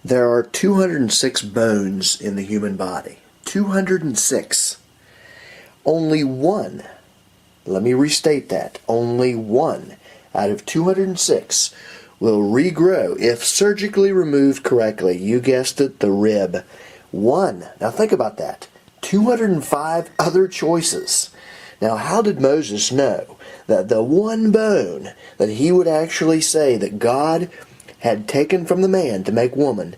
There are 206 bones in the human body. 206. Only one, let me restate that, only one out of 206 will regrow if surgically removed correctly. You guessed it, the rib. One. Now think about that. 205 other choices. Now how did Moses know that the one bone that he would actually say that God had taken from the man to make woman,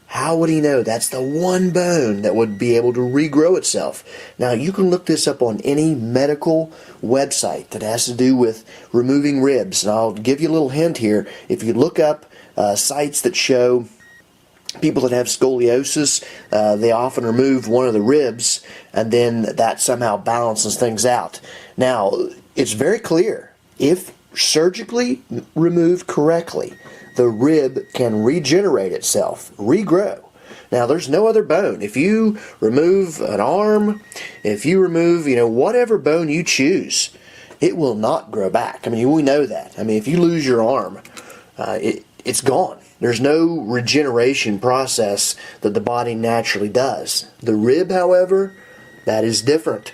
how would he know that's the one bone that would be able to regrow itself? Now you can look this up on any medical website that has to do with removing ribs. And I'll give you a little hint here. If you look up sites that show people that have scoliosis, they often remove one of the ribs, and then that somehow balances things out. Now, it's very clear. If surgically removed correctly, the rib can regenerate itself, regrow. Now, there's no other bone. If you remove an arm, if you remove, whatever bone you choose, it will not grow back. I mean, we know that. I mean, if you lose your arm, it's gone. There's no regeneration process that the body naturally does. The rib, however, that is different,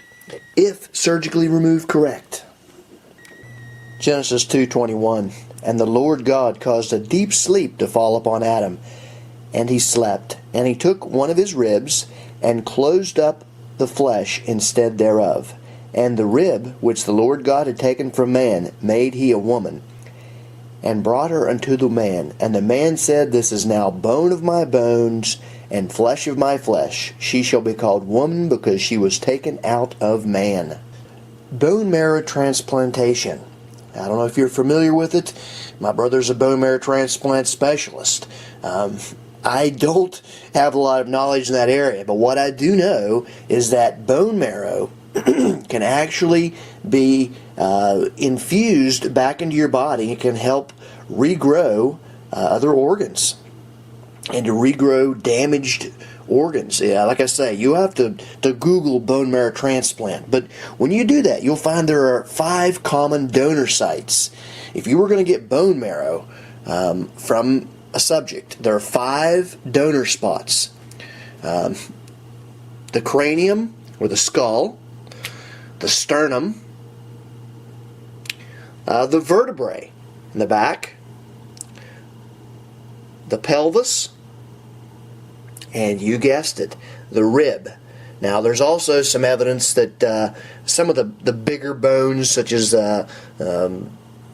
if surgically removed correct. Genesis 2:21. And the Lord God caused a deep sleep to fall upon Adam, and he slept. And he took one of his ribs, and closed up the flesh instead thereof. And the rib which the Lord God had taken from man made he a woman, and brought her unto the man. And the man said, This is now bone of my bones, and flesh of my flesh. She shall be called woman, because she was taken out of man. Bone marrow transplantation. I don't know if you're familiar with it. My brother's a bone marrow transplant specialist. I don't have a lot of knowledge in that area, but what I do know is that bone marrow can actually be infused back into your body. It can help regrow other organs and to regrow damaged organs. Yeah, like I say, you have to Google bone marrow transplant. But when you do that, you'll find there are 5 common donor sites. If you were going to get bone marrow from a subject, there are 5 donor spots. The cranium, or the skull, the sternum, the vertebrae in the back, the pelvis, and you guessed it, the rib. Now, there's also some evidence that some of the bigger bones, such as the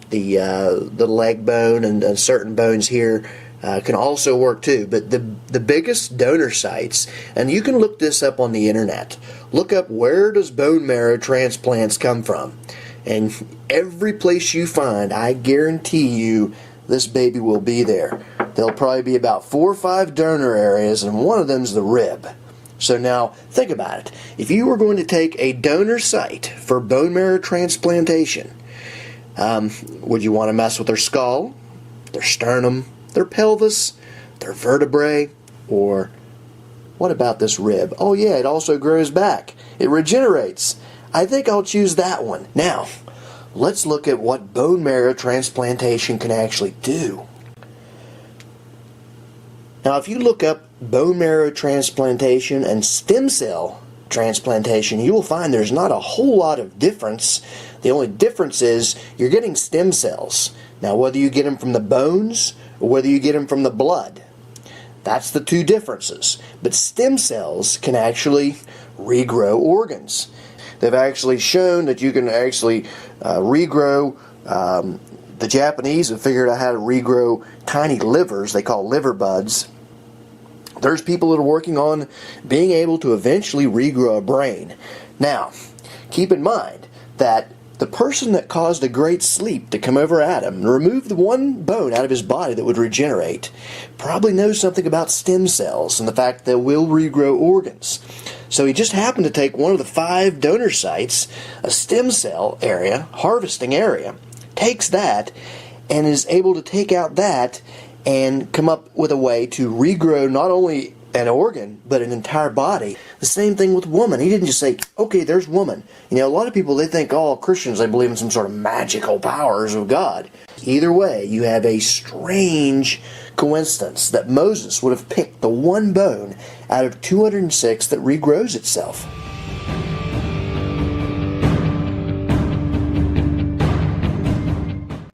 leg bone and certain bones here, can also work too. But the biggest donor sites, and you can look this up on the internet. Look up, where does bone marrow transplants come from? And every place you find, I guarantee you, this baby will be there. There'll probably be about 4 or 5 donor areas, and one of them's the rib. So now, think about it. If you were going to take a donor site for bone marrow transplantation, would you want to mess with their skull, their sternum, their pelvis, their vertebrae, or what about this rib? Oh yeah, it also grows back. It regenerates. I think I'll choose that one. Now, let's look at what bone marrow transplantation can actually do. Now, if you look up bone marrow transplantation and stem cell transplantation, you will find there's not a whole lot of difference. The only difference is you're getting stem cells. Now, whether you get them from the bones or whether you get them from the blood, that's the 2 differences. But stem cells can actually regrow organs. They've actually shown that you can actually regrow. The Japanese have figured out how to regrow tiny livers. They call liver buds. There's people that are working on being able to eventually regrow a brain. Now, keep in mind that the person that caused a great sleep to come over Adam and remove the one bone out of his body that would regenerate probably knows something about stem cells and the fact that they will regrow organs. So he just happened to take one of the 5 donor sites, a stem cell area, harvesting area, takes that and is able to take out that and come up with a way to regrow not only an organ, but an entire body. The same thing with woman. He didn't just say, okay, there's woman. You know, a lot of people, they think, oh, Christians, they believe in some sort of magical powers of God. Either way, you have a strange coincidence that Moses would have picked the one bone out of 206 that regrows itself.